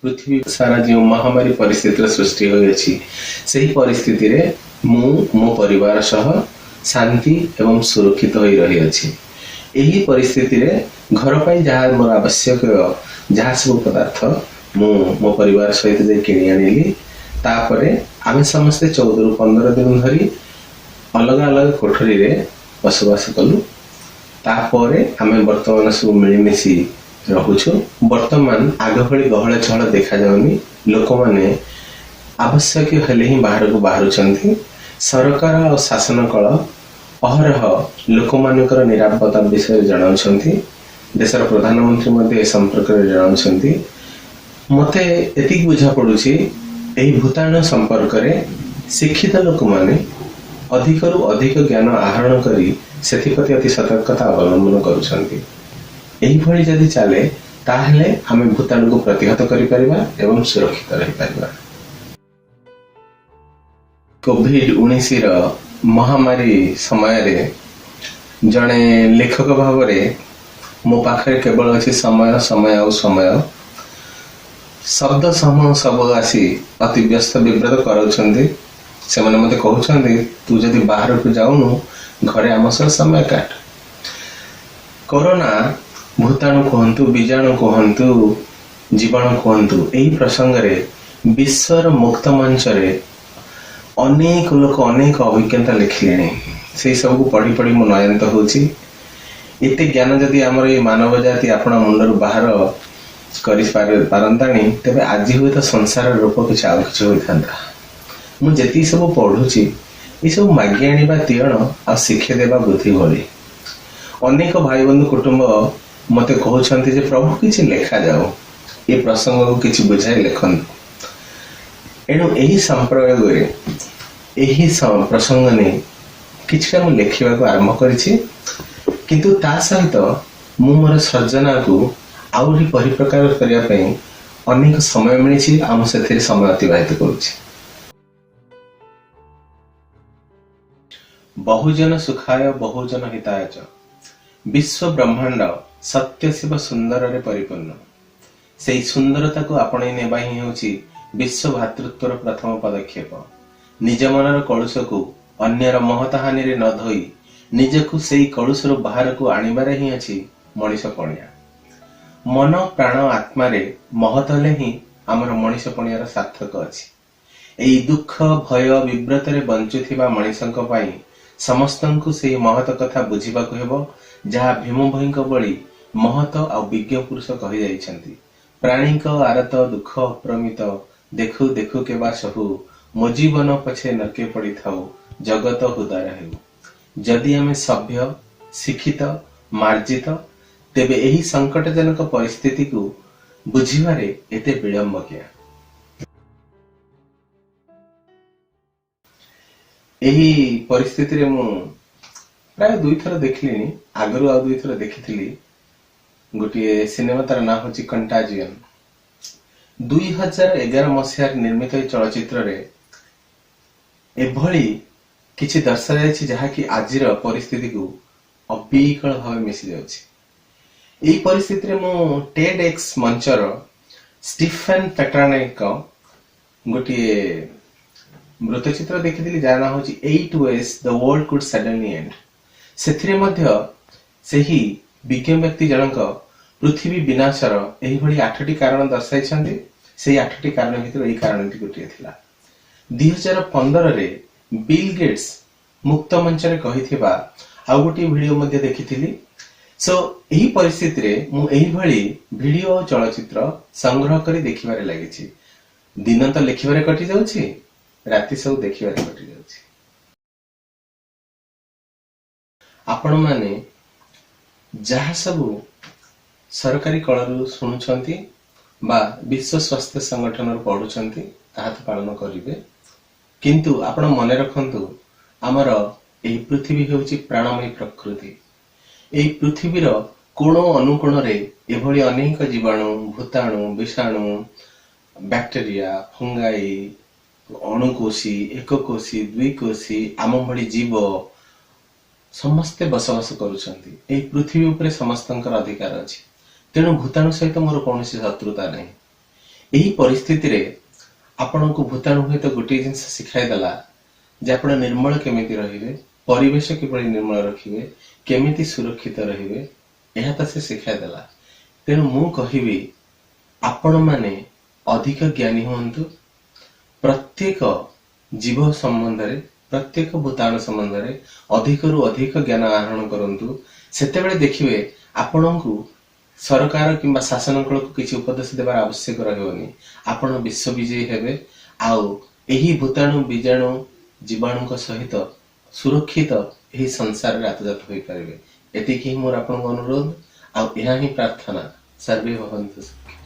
पृथ्वी सारा जो महामारी परिस्थिति सृष्टि होई परिस्थिति रे मो परिवार सह शांति एवं सुरक्षित हो रही अछि। यही परिस्थिति रे घर पर जहाँ मोर आवश्यक जहाँ सब पदार्थ मो परिवार सहित जे किणी आनिली तापरे आमे समस्ते 14 रु 15 दिन धरी अलग अलग कोठरी रे बसवास कलु। तापरे आमे वर्तमान सब मिलीमिशी रहुछु। वर्तमान आग भली गहळ चहळ देखा जाउनी। लोक माने आवश्यक हेले ही बाहर को बाहरुचंती। सरकार और शासन कल अहरह लोक मानकर निरापत्ता विषय जणाउछंती। देशर प्रधानमंत्री मध्ये संपर्क रे जणाउछंती। मते एतिक बुझा पडुची एही भूताणु संपर्क रे शिक्षित लोक माने अधिकरु अधिक ज्ञान आहरण करी सेथिप्रति अति सतर्कता अवलंबन करुछंती। एही भली जदि चले ताहले आमे भूताणु को प्रतिहत करि परिबा एवं सुरक्षित रहि परिबा। कोविड-19 रो महामारी समय रे जणे लेखक भाव रे मो पाखरे केवल अछि समय समय और समय। शब्द समूह सब आसी अति व्यस्त विव्रत कराउछंती। से माने मते कहउछंती तू जदि बाहर को जाउनु घरे आम सह समय काट। कोरोना भूताणु कहतु बीजाणु कहतु जीवाणु कहतु यही प्रसंग रे विश्वर मुक्त मंच रे अनेक लोक अनेक अभिज्ञता लिखिले। से सब को पढ़ी पढ़ी मो नयंत होची। एते ज्ञान जदि हमर ए मानव जाति आपण मुंडर बाहर करि पारंतानी तबे आज हुए तो संसार रूप किछ आउ किछ होइथांता। मु जेती सब पढुची ए सब मागी आनिबा तियण आ शिक्षा देबा बुद्धि भली। अनेक भाई बंधु कुटुंब मते कहउछंती जे प्रभु किछि लेखा जाओ ए प्रसंग को किछि बुझाई लेखन। एनु एही संप्रयोग रे एही प्रसंग ने किछटा मु लेखिबा को आरंभ करिछि। किंतु ता सहित मु मोर सर्जना को आउरी परिप्रकार करिया पई अनेक समय मिलिछि। आम सेथिरे समय अतिबाहित करूछि। बहुजन सुखाय बहुजन हिताय च विश्व ब्रह्मांड सत्य शिव सुंदर रे परिपूर्ण। सेई सुंदरता को आपणे नेबा ही होछि विश्व भातृत्वर प्रथम पदक्षेप। निज मनर कलुष को अन्यर महत हानि रे न धोई निजकु सेई कलुषर बाहर को आनिबारे ही अछि मनीष पणिया। मन प्राण आत्मा रे महत ले ही हमर मनीष पणियार सार्थक अछि। एई दुख भय विव्रत रे बंचुथिबा मनीषक पई समस्तंकु सेई महत कथा बुझिबाकु हेबो जहा भीम भईंक बळी महत आ विज्ञ पुरुष कहि जाइछंती। प्राणी को आरत दुख अप्रमित देखु देखु केबा सहु मो जीवन पछे नरके पड़ी थाउ जगत हुदार हेउ। जदि हमें सभ्य शिक्षित मार्जित तेबे एही संकटजनक परिस्थिति को बुझिबारे एते विलंब किया। एही परिस्थिति रे मु प्राय 2 थर देखलिनी। आगरु आ 2 थर देखिथिली। गोटे सिनेमा तार ना होची कंटाजियन। 2011 मसिहार निर्मित चलचित्र रे एभली किछि दर्शाଯାଇଛି जहा कि आजिर परिस्थिति को अबिकल भाव मिसी जाଉଛି। एही परिस्थिति रे मु टेडएक्स मंचर स्टीफन पेट्रानेक गोटे मृतचित्र देखिथिली जहा ना होची 8 ways the world could suddenly end। सेथिरे मध्य सेही विज्ञ व्यक्ति जनक पृथ्वी विनाशर एही भली 8टी कारण दर्शाइछन्ती। सेही 8टी कारण भितर एही कारणटी गोटे थिला। 2015 रे बिल गेट्स मुक्त मंच रे कहिथिबा आ गोटे वीडियो मध्ये देखिथिली। सो एही परिस्थिति रे मु एही भली वीडियो और चलचित्र संग्रह करी देखिबारे लागिछि। दिन तो लिखिबारे कटि जाउछि, राति सब देखिबारे कटि जाउछि। आपण माने जहा सब सरकारी कलरु शुणुछंती बा विश्व स्वास्थ्य संगठन रो पढुछंती ताहा तो पालन करिवे। किंतु आपण मने रखंतु हमर एही पृथ्वी हेउची प्राणमयी प्रकृति। एही पृथ्वीर कोण अनुकोण रे एभली अनेक जीवाणु भूताणु विषाणु बैक्टेरिया फंगाई अणुकोशी एककोशी द्विकोशी आम भली जीव समस्ते बसवास करुछंती। एही पृथ्वी उपरे समस्तंकर अधिकार अछि। तेणु भूताणु सहित मोर कौन शत्रुता नहीं। ଏହି ପରିସ୍ଥିତିରେ ଆପଣଙ୍କୁ ଭୂତାଣୁ ହୁଏତ ଗୋଟିଏ ଜିନିଷ ଶିଖାଇଦେଲା ଯେ ଆପଣ ନିର୍ମଳ କେମିତି ରହିବେ, ପରିବେଶ କିଭଳି ନିର୍ମଳ ରଖିବେ, କେମିତି ସୁରକ୍ଷିତ ରହିବେ, ଏହା ତ ସେ ଶିଖାଇଦେଲା। ତେଣୁ ମୁଁ କହିବି ଆପଣମାନେ ଅଧିକ ଜ୍ଞାନୀ ହୁଅନ୍ତୁ। ପ୍ରତ୍ୟେକ ଜୀବ ସମ୍ବନ୍ଧରେ, ପ୍ରତ୍ୟେକ ଭୂତାଣୁ ସମ୍ବନ୍ଧରେ ଅଧିକରୁ ଅଧିକ ଜ୍ଞାନ ଆହରଣ କରନ୍ତୁ। ସେତେବେଳେ ଦେଖିବେ ଆପଣଙ୍କୁ ସରକାର କିମ୍ବା ଶାସନ କୂଳକୁ କିଛି ଉପଦେଶ ଦେବାର ଆବଶ୍ୟକ ରହିବନି। ଆପଣ ବିଶ୍ୱବିଜୟୀ ହେବେ ଆଉ ଏହି ଭୂତାଣୁ ବୀଜାଣୁ ଜୀବାଣୁଙ୍କ ସହିତ ସୁରକ୍ଷିତ ଏହି ସଂସାରରେ ଆତଜାତ ହୋଇପାରିବେ। ଏତିକି ହିଁ ମୋର ଆପଣଙ୍କୁ ଅନୁରୋଧ ଆଉ ଏହା ହିଁ ପ୍ରାର୍ଥନା। ସର୍ବେ ଭବନ୍ତୁ ସୁଖୀ।